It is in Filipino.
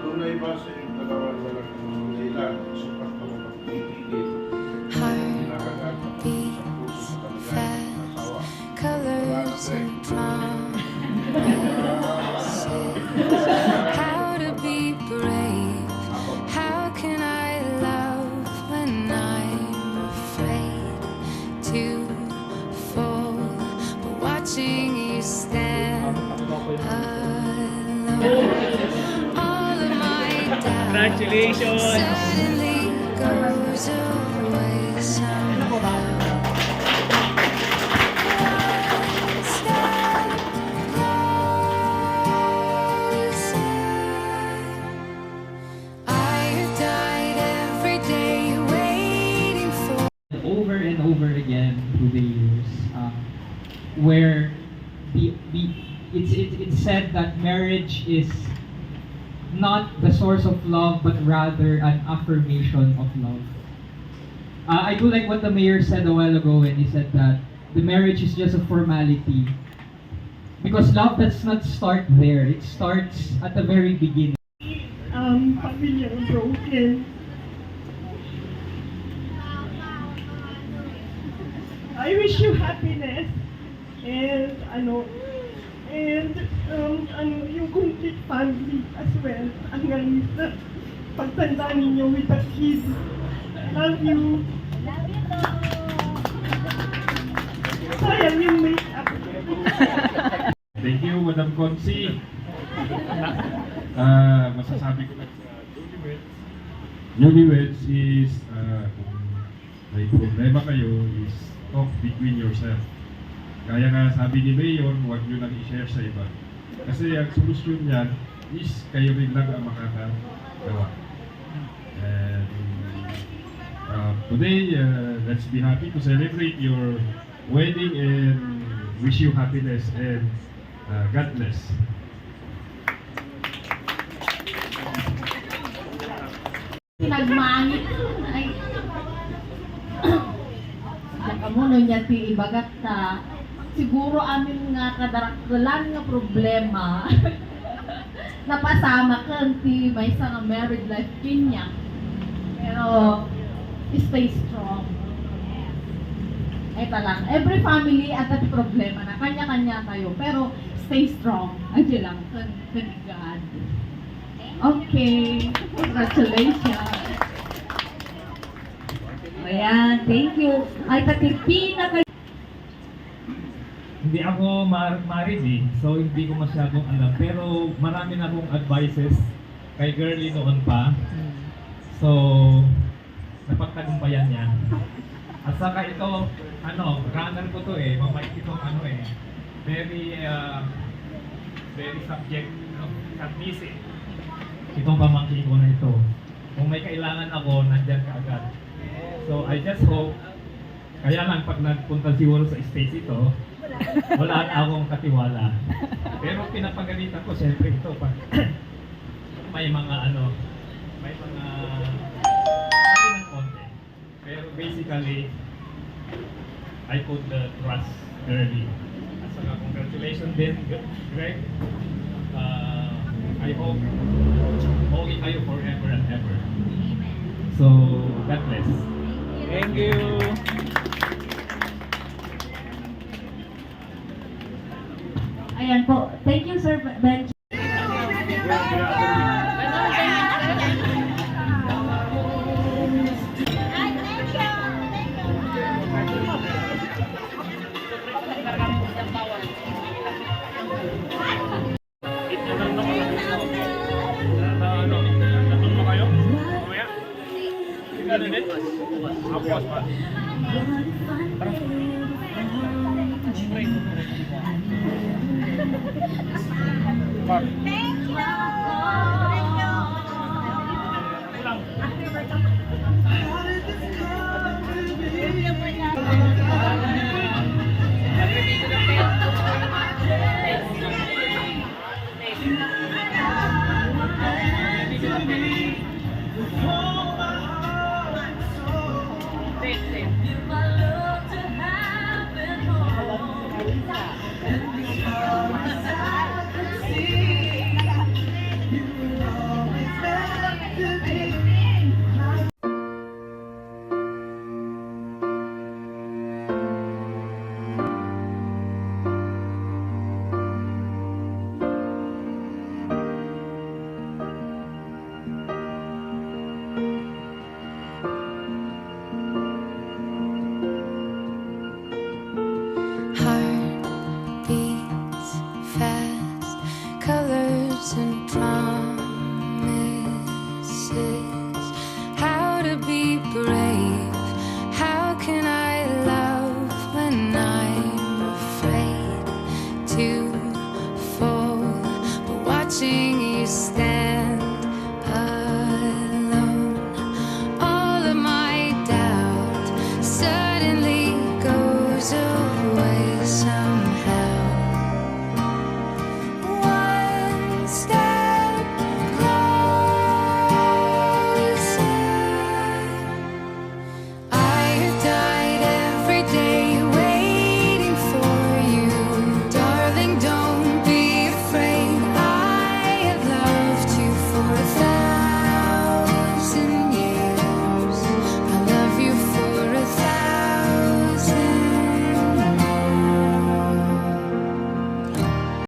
tunay ba sa iyong dalawa sa sila sukat mo magpipigil? Heartbeats fast, colors and promises. How to be brave? How can I love when I'm afraid to fall? But watching you stand alone, all of my doubt Congratulations! suddenly goes away somehow. Step closer. I have died every day waiting for. Over and over again through the years, where it's said that marriage is not the source of love, but rather an affirmation of love. I do like what the mayor said a while ago when he said that the marriage is just a formality. Because love does not start there. It starts at the very beginning. Pamilyang broken. I wish you happiness and yung complete family as well. Hanggang sa pagtanda ninyo with the kids. Love you. Sayang yung makeup. Thank you, Madam Consi. Masasabi ko lang sa newlyweds is kung may problema kayo is talk between yourself. Kaya nga sabi ni Mayor, huwag nyo nang i-share sa iba. Kasi ang solusyon niyan is kayo rin lang ang makakagawa. And today, let's be happy to celebrate your wedding and wish you happiness and God bless. Nagmangit ay kamu niya ti ibagat ta siguro amin nga kadarakalan nga problema napasama kan ti may isa nga married life pinya pero stay strong. Ito lang, every family at that problema na kanya-kanya tayo pero stay strong. Adyo lang kan God. Okay, congratulations. Ayan, thank you. Ay, patipi na kayo. Hindi ako married eh, so hindi ko masyadong alam. Pero marami na akong advices kay girlie noon pa. So, napagtagumpayan niya. At saka ito, runner ko to eh, mabait itong very subject, submissive. Itong pamangkin ko na ito. Kung may kailangan ako, nandyan ka agad. So I just hope, kaya lang pag nagpunta siguro sa stage ito, wala na akong katiwala. Pero pinapagalitan ko siyempre ito pag may mga may mga ng konti. Pero basically, I put the trust early. At saka congratulations din, Greg. I hope okay kayo forever and ever. So, God bless. Thank you. Ayan po. Thank you, Sir Ben. Mark.